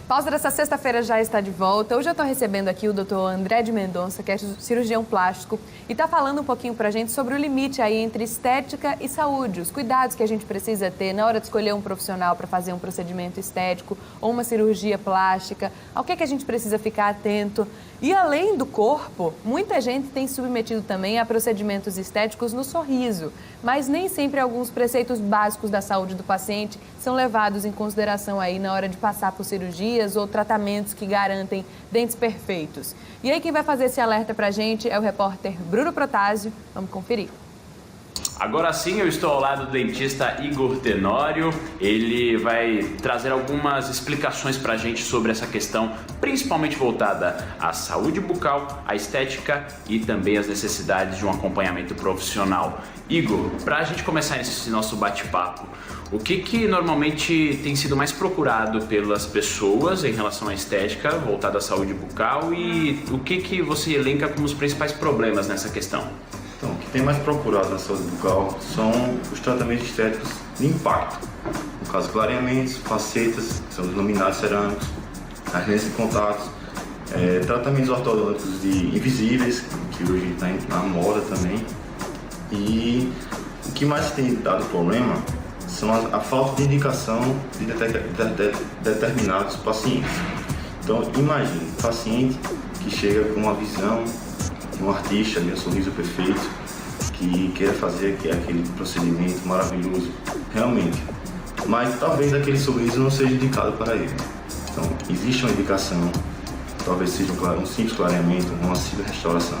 Pausa dessa sexta-feira já está de volta. Hoje eu estou recebendo aqui o Dr. André de Mendonça, que é cirurgião plástico, e está falando um pouquinho para a gente sobre o limite aí entre estética e saúde, os cuidados que a gente precisa ter na hora de escolher um profissional para fazer um procedimento estético ou uma cirurgia plástica, ao que a gente precisa ficar atento. E além do corpo, muita gente tem submetido também a procedimentos estéticos no sorriso, mas nem sempre alguns preceitos básicos da saúde do paciente são levados em consideração aí na hora de passar por cirurgias ou tratamentos que garantem dentes perfeitos. E aí quem vai fazer esse alerta pra gente é o repórter Bruno Protásio. Vamos conferir. Agora sim, eu estou ao lado do dentista Igor Tenório. Ele vai trazer algumas explicações para a gente sobre essa questão, principalmente voltada à saúde bucal, à estética e também às necessidades de um acompanhamento profissional. Igor, para a gente começar esse nosso bate-papo, o que normalmente tem sido mais procurado pelas pessoas em relação à estética voltada à saúde bucal e o que você elenca como os principais problemas nessa questão? Então, o que tem mais procurado na saúde bucal são os tratamentos estéticos de impacto. No caso, clareamentos, facetas, que são denominados cerâmicos, as lentes de contatos, tratamentos ortodônticos de invisíveis, que hoje está na moda também. E o que mais tem dado problema são a falta de indicação de determinados pacientes. Então, imagine um paciente que chega com uma visão um artista, um sorriso perfeito, que quer fazer aquele procedimento maravilhoso, realmente. Mas talvez aquele sorriso não seja indicado para ele. Então, existe uma indicação, talvez seja um simples clareamento, uma simples restauração.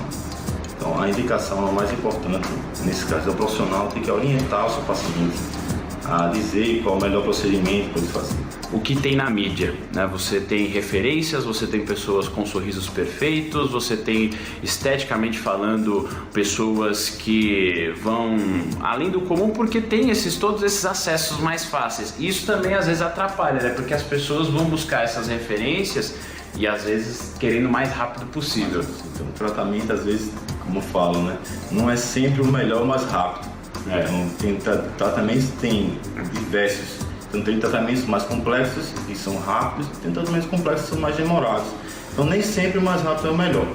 Então, a indicação é o mais importante. Nesse caso, o profissional tem que orientar o seu paciente a dizer qual é o melhor procedimento para ele fazer. O que tem na mídia, né? Você tem referências, você tem pessoas com sorrisos perfeitos, você tem, esteticamente falando, pessoas que vão além do comum porque tem todos esses acessos mais fáceis. Isso também às vezes atrapalha, né? Porque as pessoas vão buscar essas referências e às vezes querendo o mais rápido possível. Então, o tratamento, às vezes, como eu falo, né? Não é sempre o melhor, o mais rápido. Então, tem tratamentos, tem diversos. Então, tem tratamentos mais complexos, que são rápidos, tem tratamentos complexos que são mais demorados. Então, nem sempre o mais rápido é o melhor.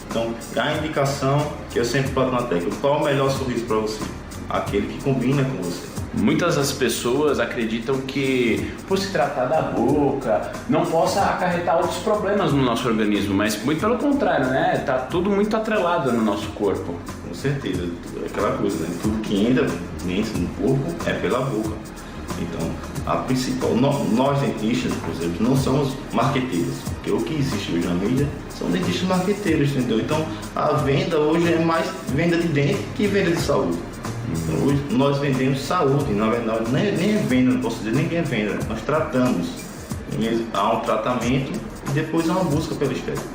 Então, a indicação que eu sempre falo na técnica, qual é o melhor sorriso para você? Aquele que combina com você. Muitas das pessoas acreditam que, por se tratar da boca, não possa acarretar outros problemas no nosso organismo, mas muito pelo contrário, né? Tá tudo muito atrelado no nosso corpo. Com certeza, é aquela coisa, né? Tudo que entra no corpo é pela boca. Então, a principal, nós dentistas, por exemplo, não somos marqueteiros, porque o que existe hoje na mídia são dentistas marqueteiros, entendeu? Então, a venda hoje é mais venda de dente que venda de saúde. Então, hoje nós vendemos saúde, na verdade, nem é venda, não posso dizer, ninguém é venda, nós tratamos. Há um tratamento e depois há uma busca pela estética.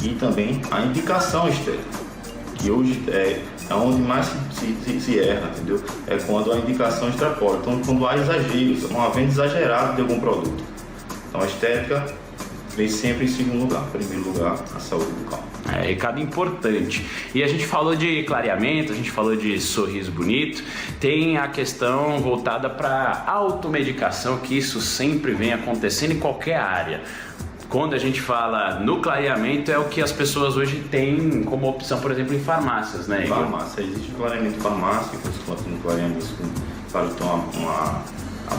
E também a indicação estética, que hoje é onde mais se erra, entendeu? É quando a indicação extrapola, então quando há exageros, uma venda exagerada de algum produto. Então a estética vem sempre em segundo lugar, em primeiro lugar a saúde bucal. Recado importante. E a gente falou de clareamento, a gente falou de sorriso bonito, tem a questão voltada para automedicação, que isso sempre vem acontecendo em qualquer área. Quando a gente fala no clareamento, é o que as pessoas hoje têm como opção, por exemplo, em farmácias, né, Igor? Farmácia, existe clareamento farmácico, os clareamentos para ter uma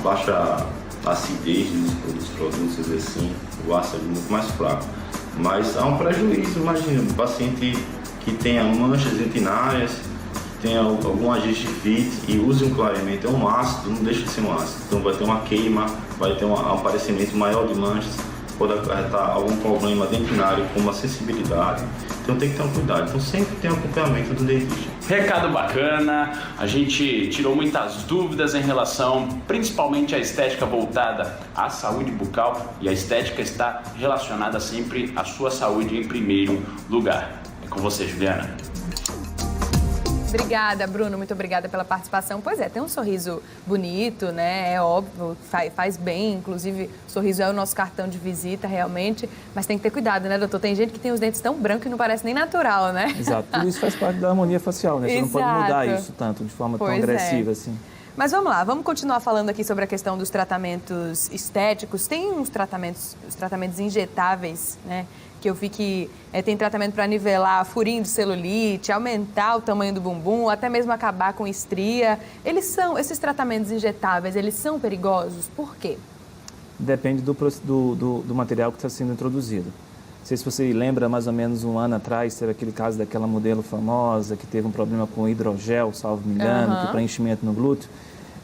baixa acidez dos produtos, assim, o ácido é muito mais fraco. Mas há um prejuízo, imagina, um paciente que tenha manchas dentinárias, tenha algum agingivite e use um clareamento, é um ácido, não deixa de ser um ácido. Então vai ter uma queima, vai ter um aparecimento maior de manchas, pode acarretar algum problema dentinário como a sensibilidade. Então tem que ter um cuidado. Então sempre tem um acompanhamento do dentista. Recado bacana, a gente tirou muitas dúvidas em relação principalmente à estética voltada à saúde bucal, e a estética está relacionada sempre à sua saúde em primeiro lugar. É com você, Juliana. Obrigada, Bruno. Muito obrigada pela participação. Pois é, tem um sorriso bonito, né? É óbvio, faz bem. Inclusive, o sorriso é o nosso cartão de visita, realmente. Mas tem que ter cuidado, né, doutor? Tem gente que tem os dentes tão brancos que não parece nem natural, né? Exato. Tudo isso faz parte da harmonia facial, né? Você não pode mudar isso tanto, de forma tão agressiva assim. Mas vamos lá, vamos continuar falando aqui sobre a questão dos tratamentos estéticos. Tem os tratamentos injetáveis, né? Que eu vi que tem tratamento para nivelar furinho de celulite, aumentar o tamanho do bumbum, até mesmo acabar com estria. Esses tratamentos injetáveis, eles são perigosos? Por quê? Depende do material que está sendo introduzido. Não sei se você lembra, mais ou menos um ano atrás, teve aquele caso daquela modelo famosa que teve um problema com hidrogel, salvo me engano, que preenchimento no glúteo.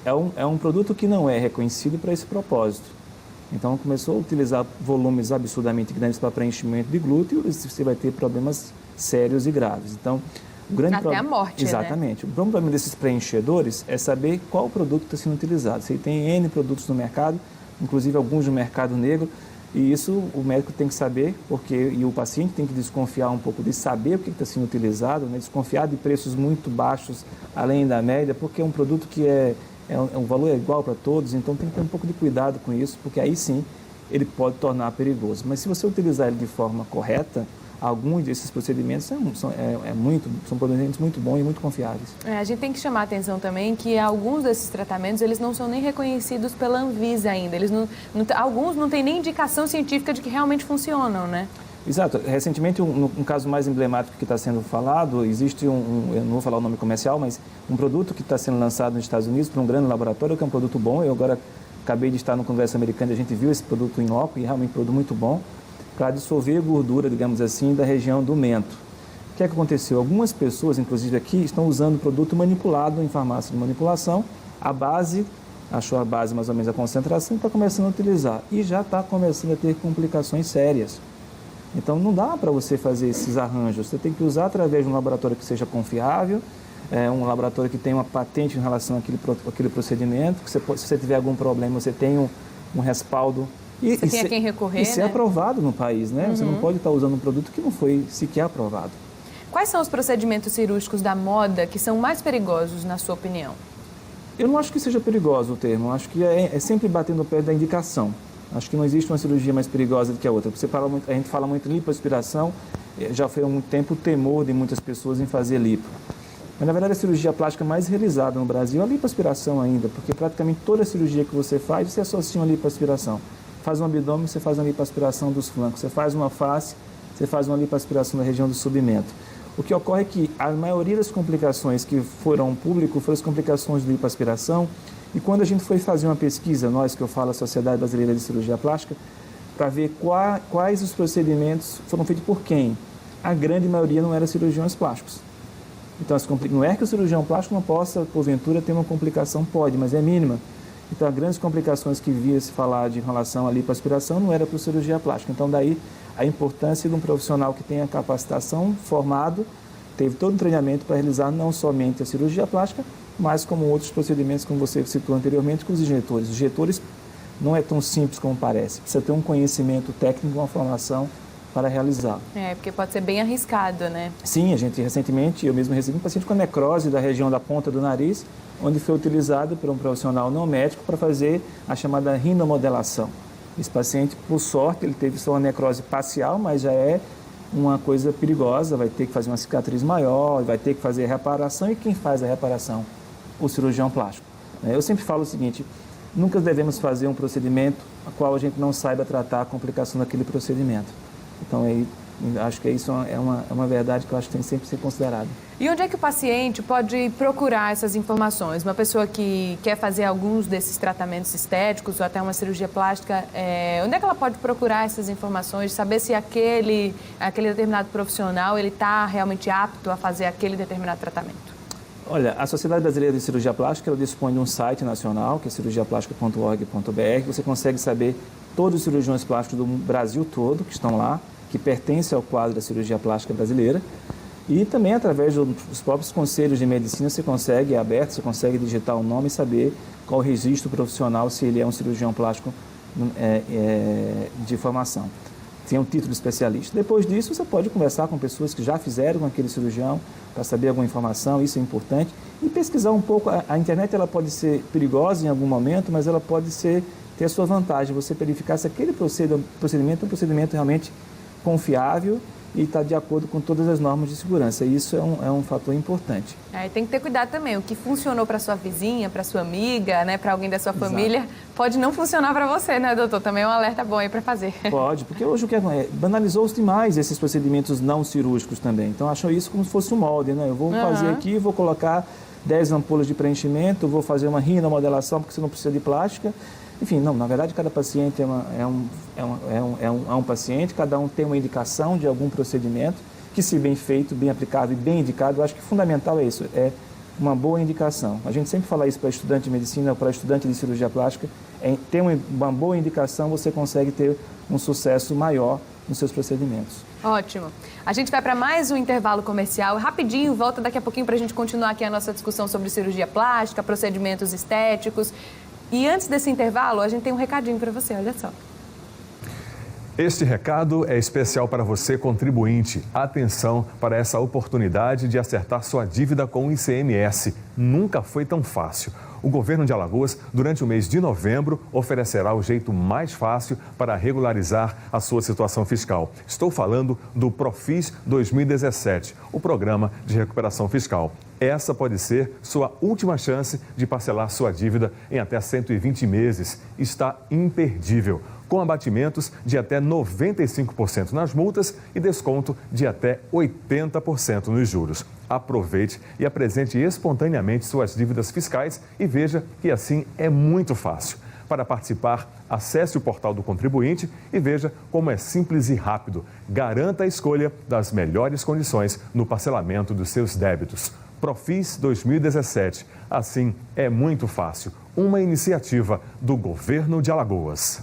É um produto que não é reconhecido para esse propósito. Então, começou a utilizar volumes absurdamente grandes para preenchimento de glúteo e você vai ter problemas sérios e graves. Então, o grande até a morte, exatamente. Né? O problema desses preenchedores é saber qual produto está sendo utilizado. Você tem N produtos no mercado, inclusive alguns no mercado negro, e isso o médico tem que saber, e o paciente tem que desconfiar um pouco de saber o que está sendo utilizado, né? Desconfiar de preços muito baixos, além da média, porque é um produto que um valor é igual para todos, então tem que ter um pouco de cuidado com isso, porque aí sim ele pode tornar perigoso. Mas se você utilizar ele de forma correta, alguns desses procedimentos são procedimentos muito bons e muito confiáveis. A gente tem que chamar a atenção também que alguns desses tratamentos eles não são nem reconhecidos pela Anvisa ainda. Alguns não têm nem indicação científica de que realmente funcionam, né? Exato. Recentemente, um caso mais emblemático que está sendo falado, existe eu não vou falar o nome comercial, mas um produto que está sendo lançado nos Estados Unidos por um grande laboratório, que é um produto bom. Eu agora acabei de estar no Congresso Americano e a gente viu esse produto em loco, e realmente é um produto muito bom, para dissolver gordura, digamos assim, da região do mento. O que é que aconteceu? Algumas pessoas, inclusive aqui, estão usando produto manipulado em farmácia de manipulação, achou a base mais ou menos a concentração e está começando a utilizar. E já está começando a ter complicações sérias. Então, não dá para você fazer esses arranjos. Você tem que usar através de um laboratório que seja confiável, um laboratório que tenha uma patente em relação àquele procedimento, que se você tiver algum problema, você tem um respaldo. Você tem a quem recorrer, e ser aprovado no país, né? Você não pode estar usando um produto que não foi sequer aprovado. Quais são os procedimentos cirúrgicos da moda que são mais perigosos, na sua opinião? Eu não acho que seja perigoso o termo. Eu acho que é sempre bater no pé da indicação. Acho que não existe uma cirurgia mais perigosa do que a outra. A gente fala muito em lipoaspiração, já foi há muito tempo o temor de muitas pessoas em fazer lipo. Mas, na verdade, a cirurgia plástica mais realizada no Brasil é a lipoaspiração ainda, porque praticamente toda cirurgia que você faz, você associa uma lipoaspiração. Faz um abdômen, você faz uma lipoaspiração dos flancos. Você faz uma face, você faz uma lipoaspiração da região do submento. O que ocorre é que a maioria das complicações que foram ao público foram as complicações de lipoaspiração. E quando a gente foi fazer uma pesquisa, nós que eu falo, a Sociedade Brasileira de Cirurgia Plástica, para ver quais os procedimentos foram feitos por quem, a grande maioria não era cirurgiões plásticos. Então, não é que o cirurgião plástico não possa, porventura, ter uma complicação, pode, mas é mínima. Então, as grandes complicações que via-se falar de relação à lipoaspiração não era para cirurgia plástica. Então, daí a importância de um profissional que tenha capacitação, formado, teve todo um treinamento para realizar não somente a cirurgia plástica, mas como outros procedimentos, como você citou anteriormente, com os injetores. Os injetores não é tão simples como parece. Precisa ter um conhecimento técnico, uma formação para realizá-lo. Porque pode ser bem arriscado, né? Sim, eu mesmo recebi um paciente com necrose da região da ponta do nariz, onde foi utilizado por um profissional não médico para fazer a chamada rinomodelação. Esse paciente, por sorte, ele teve só uma necrose parcial, mas já é uma coisa perigosa, vai ter que fazer uma cicatriz maior, vai ter que fazer a reparação. E quem faz a reparação? O cirurgião plástico. Eu sempre falo o seguinte, nunca devemos fazer um procedimento a qual a gente não saiba tratar a complicação daquele procedimento. Então, acho que isso é uma verdade que eu acho que tem sempre que ser considerada. E onde é que o paciente pode procurar essas informações? Uma pessoa que quer fazer alguns desses tratamentos estéticos ou até uma cirurgia plástica, onde é que ela pode procurar essas informações, saber se aquele determinado profissional ele está realmente apto a fazer aquele determinado tratamento? Olha, a Sociedade Brasileira de Cirurgia Plástica ela dispõe de um site nacional, que é cirurgiaplástica.org.br. Você consegue saber todos os cirurgiões plásticos do Brasil todo que estão lá, que pertencem ao quadro da cirurgia plástica brasileira. E também através dos próprios conselhos de medicina você consegue digitar o nome e saber qual o registro profissional, se ele é um cirurgião plástico de formação. Tem um título de especialista. Depois disso, você pode conversar com pessoas que já fizeram com aquele cirurgião para saber alguma informação, isso é importante. E pesquisar um pouco. A internet ela pode ser perigosa em algum momento, mas ela pode ter a sua vantagem. Você verificar se aquele procedimento é um procedimento realmente confiável e está de acordo com todas as normas de segurança. E isso é um fator importante. Tem que ter cuidado também. O que funcionou para sua vizinha, para sua amiga, né, para alguém da sua família, pode não funcionar para você, né, doutor? Também é um alerta bom aí para fazer. Pode, porque hoje o que banalizou-se demais esses procedimentos não cirúrgicos também. Então, acham isso como se fosse um molde, né? Eu vou fazer aqui, vou colocar 10 ampolas de preenchimento, vou fazer uma rinomodelação, porque você não precisa de plástica. Enfim, não, na verdade, cada paciente é um paciente, cada um tem uma indicação de algum procedimento, que se bem feito, bem aplicado e bem indicado, eu acho que fundamental é isso, é uma boa indicação. A gente sempre fala isso para estudante de medicina ou para estudante de cirurgia plástica, ter uma boa indicação, você consegue ter um sucesso maior nos seus procedimentos. Ótimo. A gente vai para mais um intervalo comercial. Rapidinho, volta daqui a pouquinho para a gente continuar aqui a nossa discussão sobre cirurgia plástica, procedimentos estéticos. E antes desse intervalo, a gente tem um recadinho para você, olha só. Este recado é especial para você, contribuinte. Atenção para essa oportunidade de acertar sua dívida com o ICMS. Nunca foi tão fácil. O governo de Alagoas, durante o mês de novembro, oferecerá o jeito mais fácil para regularizar a sua situação fiscal. Estou falando do Profis 2017, o programa de recuperação fiscal. Essa pode ser sua última chance de parcelar sua dívida em até 120 meses. Está imperdível, com abatimentos de até 95% nas multas e desconto de até 80% nos juros. Aproveite e apresente espontaneamente suas dívidas fiscais e veja que assim é muito fácil. Para participar, acesse o portal do contribuinte e veja como é simples e rápido. Garanta a escolha das melhores condições no parcelamento dos seus débitos. Profis 2017. Assim é muito fácil. Uma iniciativa do Governo de Alagoas.